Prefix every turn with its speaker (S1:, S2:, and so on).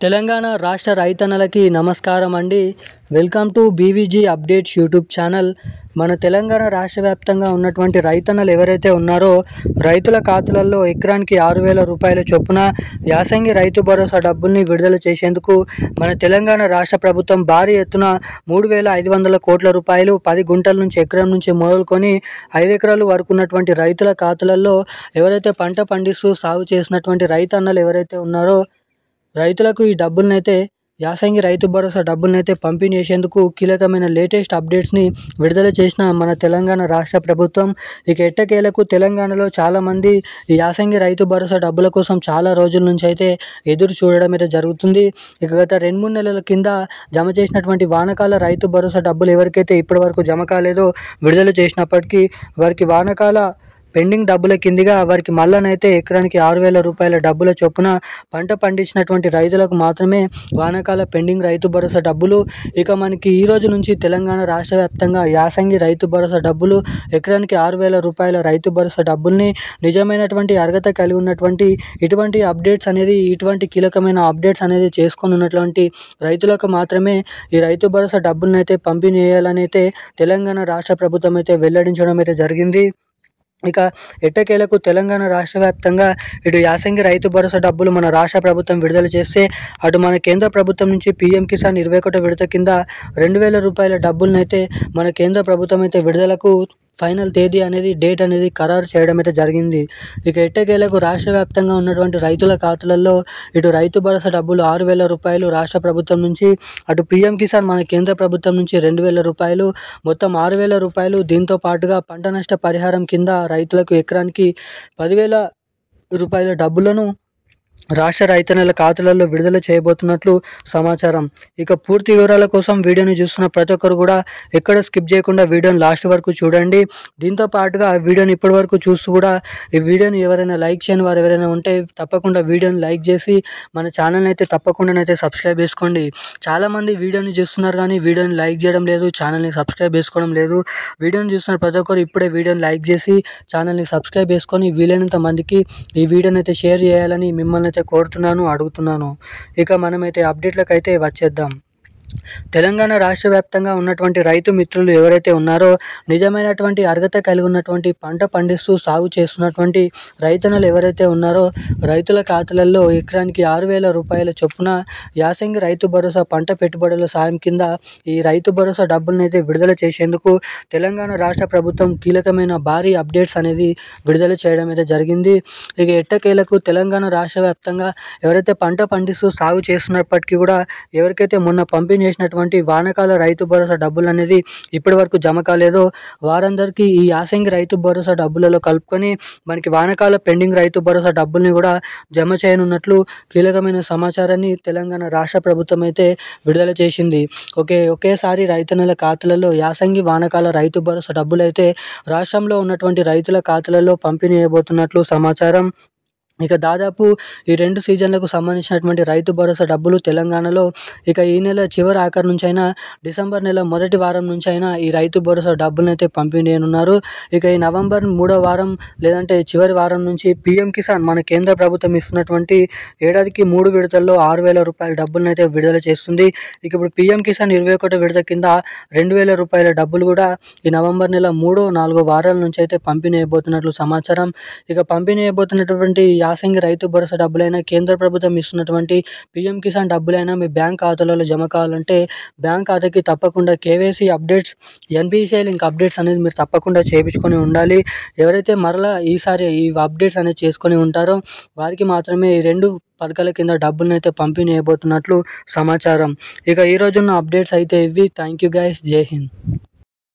S1: తెలంగాణ రాష్ట్ర రైతన్నలకి నమస్కారం అండి. Welcome to BVG updates YouTube channel. మన తెలంగాణ రాష్ట్ర వ్యాప్తంగా ఉన్నటువంటి రైతన్నలు ఎవరైతే ఉన్నారో రైతుల ఖాతాలలో ఎకరానికి 6,000 రూపాయల చొప్పున యాసంగి రైతు భరోసా డబ్బుల్ని విడుదల చేసేందుకు మన తెలంగాణ రాష్ట్ర ప్రభుత్వం భారీ ఎత్తున 3,500 కోట్ల రూపాయలు 10 గుంటల నుంచి ఎకరం నుంచి మొదలుకొని 5 ఎకరాలు వరకు ఉన్నటువంటి రైతుల ఖాతాలలో ఎవరైతే పంట పండిస్తూ సాగు చేసినటువంటి రైతన్నలు ఎవరైతే ఉన్నారో రైతులకు ఈ డబ్బులనైతే యాసంగి రైతు భరోసా డబ్బులనైతే పంపిణీ చేసేందుకు కీలకమైన లేటెస్ట్ అప్డేట్స్ని విడుదల చేసిన మన తెలంగాణ రాష్ట్ర ప్రభుత్వం. ఇక ఎట్టకేలకు తెలంగాణలో చాలామంది ఈ యాసంగి రైతు భరోసా డబ్బుల కోసం చాలా రోజుల నుంచి అయితే ఎదురు చూడడం అయితే జరుగుతుంది. ఇక గత 2-3 నెలల కింద జమ చేసినటువంటి వానాకాల రైతు భరోసా డబ్బులు ఎవరికైతే ఇప్పటివరకు జమ కాలేదో విడుదల చేసినప్పటికీ వారికి వానాకాల పెండింగ్ డబ్బుల కిందిగా వారికి మళ్ళనైతే ఎకరానికి 6,000 రూపాయల డబ్బుల చొప్పున పంట పండించినటువంటి రైతులకు మాత్రమే వానాకాల పెండింగ్ రైతు భరోసా డబ్బులు. ఇక మనకి ఈ రోజు నుంచి తెలంగాణ రాష్ట్ర వ్యాప్తంగా యాసంగి రైతు భరోసా డబ్బులు ఎకరానికి 6,000 రూపాయల రైతు భరోసా డబ్బుల్ని నిజమైనటువంటి అర్హత కలిగి ఉన్నటువంటి ఇటువంటి అప్డేట్స్ అనేది ఇటువంటి కీలకమైన అప్డేట్స్ అనేది చేసుకొని ఉన్నటువంటి రైతులకు మాత్రమే ఈ రైతు భరోసా డబ్బులను అయితే పంపిణీ చేయాలని అయితే తెలంగాణ రాష్ట్ర ప్రభుత్వం అయితే వెల్లడించడం అయితే జరిగింది. ఇక ఎట్టకేలకు తెలంగాణ రాష్ట్ర వ్యాప్తంగా ఇటు యాసంగి రైతు భరోసా డబ్బులు మన రాష్ట్ర ప్రభుత్వం విడుదల చేస్తే అటు మన కేంద్ర ప్రభుత్వం నుంచి పీఎం కిసాన్ 21వ విడత కింద 2,000 రూపాయల డబ్బులనైతే మన కేంద్ర ప్రభుత్వం అయితే విడుదలకు ఫైనల్ తేదీ అనేది డేట్ అనేది ఖరారు చేయడం అయితే జరిగింది. ఇక ఎట్టకేలకు రాష్ట్ర వ్యాప్తంగా ఉన్నటువంటి రైతుల ఖాతాలలో ఇటు రైతు భరోసా డబ్బులు 6,000 రూపాయలు రాష్ట్ర ప్రభుత్వం నుంచి, అటు పీఎం కిసాన్ మన కేంద్ర ప్రభుత్వం నుంచి 2,000 రూపాయలు, మొత్తం 6,000 రూపాయలు. దీంతో పాటుగా పంట నష్ట పరిహారం కింద రైతులకు ఎకరానికి 10,000 రూపాయల డబ్బులను రాష్ట్ర రైతన్నల ఖాతాలలో విడుదల చేయబోతున్నట్లు సమాచారం. ఇక పూర్తి వివరాల కోసం వీడియోని చూస్తున్న ప్రతి ఒక్కరు కూడా ఎక్కడ స్కిప్ చేయకుండా వీడియోని లాస్ట్ వరకు చూడండి. దీంతో పాటుగా వీడియోని ఇప్పటి వరకు చూస్తూ కూడా ఈ వీడియోని ఎవరైనా లైక్ చేయని వారు ఎవరైనా ఉంటే తప్పకుండా వీడియోని లైక్ చేసి మన ఛానల్ని అయితే తప్పకుండా సబ్స్క్రైబ్ చేసుకోండి. చాలామంది వీడియోని చూస్తున్నారు కానీ వీడియోని లైక్ చేయడం లేదు, ఛానల్ని సబ్స్క్రైబ్ చేసుకోవడం లేదు. వీడియోని చూస్తున్న ప్రతి ఒక్కరు ఇప్పుడే వీడియోని లైక్ చేసి ఛానల్ని సబ్స్క్రైబ్ చేసుకొని వీలైనంత మందికి ఈ వీడియోని అయితే షేర్ చేయాలని మిమ్మల్ని అయితే కోరుతున్నాను, అడుగుతున్నాను. ఇక మనమైతే అప్డేట్లకు అయితే వచ్చేద్దాం. తెలంగాణ రాష్ట్ర వ్యాప్తంగా ఉన్నటువంటి రైతు మిత్రులు ఎవరైతే ఉన్నారో నిజమైనటువంటి అర్హత కలిగి ఉన్నటువంటి పంట పండిస్తూ సాగు చేస్తున్నటువంటి రైతన్నలు ఎవరైతే ఉన్నారో రైతుల ఖాతాలలో ఎకరానికి 6,000 రూపాయల చొప్పున యాసంగి రైతు భరోసా పంట పెట్టుబడుల సాయం కింద ఈ రైతు భరోసా డబ్బులను అయితే విడుదల చేసేందుకు తెలంగాణ రాష్ట్ర ప్రభుత్వం కీలకమైన భారీ అప్డేట్స్ అనేది విడుదల చేయడం అయితే జరిగింది. ఇక ఎట్టకేలకు తెలంగాణ రాష్ట్ర వ్యాప్తంగా ఎవరైతే పంట పండిస్తూ సాగు చేస్తున్నప్పటికీ కూడా ఎవరికైతే మొన్న పంపిణీ చేసినటువంటి వానాకాల రైతు భరోసా డబ్బులు అనేది ఇప్పటి వరకు జమ కాలేదో వారందరికీ ఈ యాసంగి రైతు భరోసా డబ్బులలో కలుపుకొని మనకి వానాకాల పెండింగ్ రైతు భరోసా డబ్బుల్ని కూడా జమ చేయనున్నట్లు కీలకమైన సమాచారాన్ని తెలంగాణ రాష్ట్ర ప్రభుత్వం అయితే విడుదల చేసింది. ఒకేసారి రైతన్నల ఖాతాలలో యాసంగి వానాకాల రైతు భరోసా డబ్బులు అయితే రాష్ట్రంలో ఉన్నటువంటి రైతుల ఖాతాలలో పంపిణీ చేయబోతున్నట్లు సమాచారం. ఇక దాదాపు ఈ 2 సీజన్లకు సంబంధించినటువంటి రైతు భరోసా డబ్బులు తెలంగాణలో ఇక ఈ నెల చివరి ఆఖరి నుంచి అయినా డిసెంబర్ నెల మొదటి వారం నుంచి అయినా ఈ రైతు భరోసా డబ్బులను అయితే పంపిణీ చేయనున్నారు. ఇక ఈ నవంబర్ 3వ వారం లేదంటే చివరి వారం నుంచి పీఎం కిసాన్ మన కేంద్ర ప్రభుత్వం ఇస్తున్నటువంటి ఏడాదికి 3 విడతల్లో 6,000 రూపాయల డబ్బులను అయితే విడుదల చేస్తుంది. ఇక ఇప్పుడు పీఎం కిసాన్ 21వ విడత కింద 2,000 రూపాయల డబ్బులు కూడా ఈ నవంబర్ నెల 3-4 వారాల నుంచి అయితే పంపిణీ చేయబోతున్నట్లు సమాచారం. ఇక పంపిణీ చేయబోతున్నటువంటి యాసంగి రైతు భరోసా డబ్బులైనా కేంద్ర ప్రభుత్వం ఇస్తున్నటువంటి పీఎం కిసాన్ డబ్బులైనా మీ బ్యాంక్ ఖాతాలలో జమ కావాలంటే బ్యాంక్ ఖాతాకి తప్పకుండా KYC updates, NPCI link updates అనేది మీరు తప్పకుండా చేయించుకొని ఉండాలి. ఎవరైతే మరలా ఈసారి ఈ అప్డేట్స్ అనేది చేసుకొని ఉంటారో వారికి మాత్రమే ఈ 2 పథకాల కింద డబ్బులను అయితే పంపిణీ చేయబోతున్నట్లు సమాచారం. ఇక ఈ రోజున్న అప్డేట్స్ అయితే ఇవి. Thank you guys. జై హింద్.